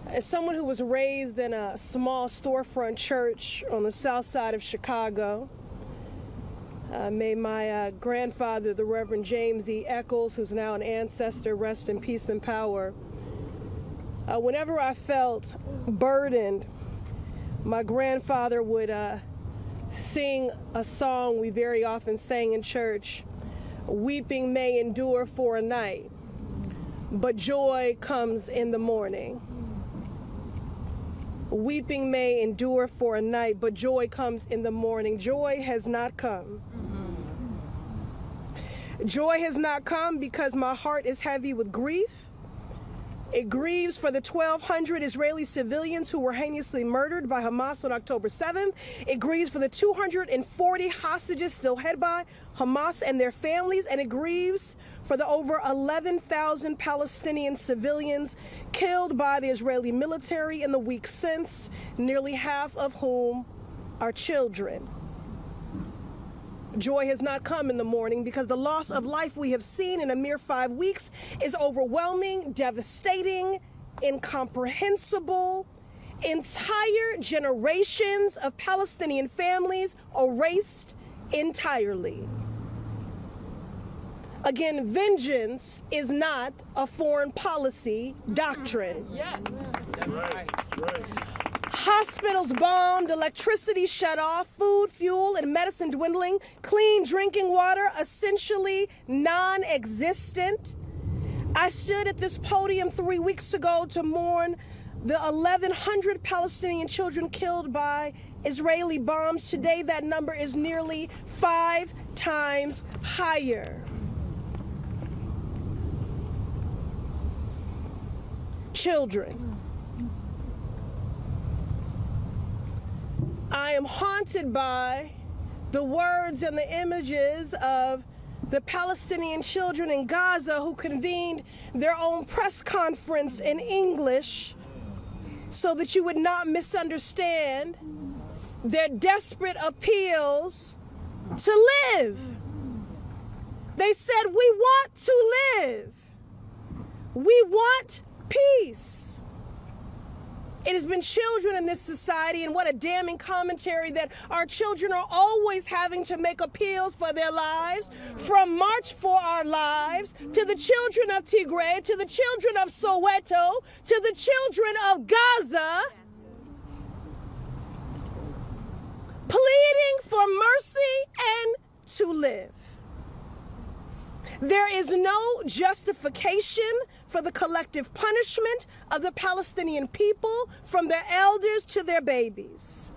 As someone who was raised in a small storefront church on the south side of Chicago, may my grandfather, the Reverend James E. Eccles, who's now an ancestor, rest in peace and power. Whenever I felt burdened, my grandfather would sing a song we very often sang in church: "Weeping may endure for a night, but joy comes in the morning." Weeping may endure for a night, but joy comes in the morning. Joy has not come. Joy has not come because my heart is heavy with grief. It grieves for the 1,200 Israeli civilians who were heinously murdered by Hamas on October 7th. It grieves for the 240 hostages still held by Hamas and their families. And it grieves for the over 11,000 Palestinian civilians killed by the Israeli military in the weeks since, nearly half of whom are children. Joy has not come in the morning because the loss of life we have seen in a mere 5 weeks is overwhelming, devastating, incomprehensible. Entire generations of Palestinian families erased entirely. Again, vengeance is not a foreign policy doctrine. Yes. Right. Hospitals bombed, electricity shut off, food, fuel, and medicine dwindling, clean drinking water essentially non-existent. I stood at this podium 3 weeks ago to mourn the 1,100 Palestinian children killed by Israeli bombs. Today, that number is nearly 5 times higher. Children. I am haunted by the words and the images of the Palestinian children in Gaza who convened their own press conference in English so that you would not misunderstand their desperate appeals to live. They said, "We want to live. We want peace." It has been children in this society, and what a damning commentary that our children are always having to make appeals for their lives, from March for Our Lives, to the children of Tigray, to the children of Soweto, to the children of Gaza, pleading for mercy and to live. There is no justification for the collective punishment of the Palestinian people, from their elders to their babies.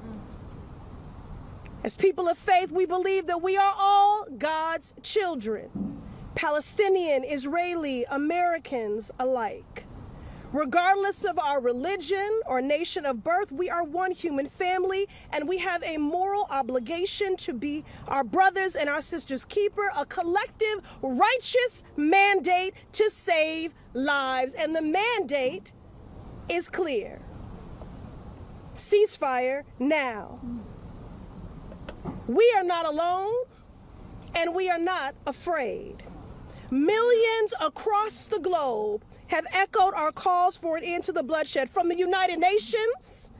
As people of faith, we believe that we are all God's children, Palestinian, Israeli, Americans alike. Regardless of our religion or nation of birth, we are one human family, and we have a moral obligation to be our brothers and our sisters' keeper, a collective righteous mandate to save lives. And the mandate is clear. Ceasefire now. We are not alone, and we are not afraid. Millions across the globe have echoed our calls for an end to the bloodshed, from the United Nations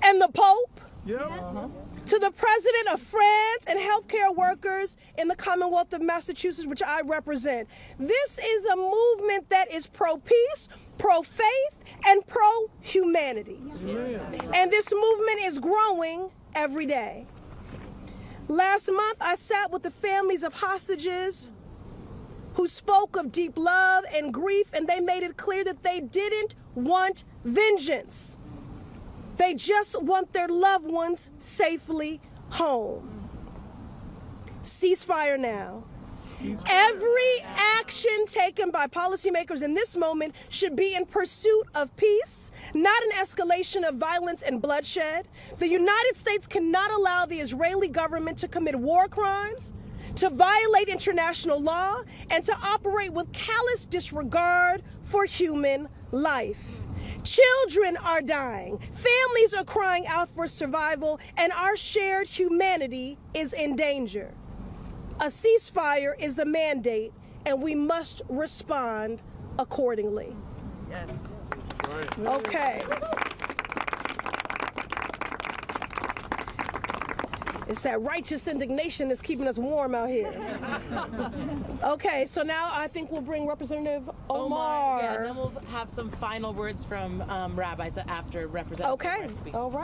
and the Pope to the President of France and healthcare workers in the Commonwealth of Massachusetts, which I represent. This is a movement that is pro-peace, pro-faith, and pro-humanity. And this movement is growing every day. Last month, I sat with the families of hostages who spoke of deep love and grief, and they made it clear that they didn't want vengeance. They just want their loved ones safely home. Ceasefire now. Every action taken by policymakers in this moment should be in pursuit of peace, not an escalation of violence and bloodshed. The United States cannot allow the Israeli government to commit war crimes, to violate international law, and to operate with callous disregard for human life. Children are dying, families are crying out for survival, and our shared humanity is in danger. A ceasefire is the mandate, and we must respond accordingly. Yes. Okay. It's that righteous indignation that's keeping us warm out here. Okay, so now I think we'll bring Representative Omar. Yeah, and then we'll have some final words from rabbis after Representative Omar speaks. All right.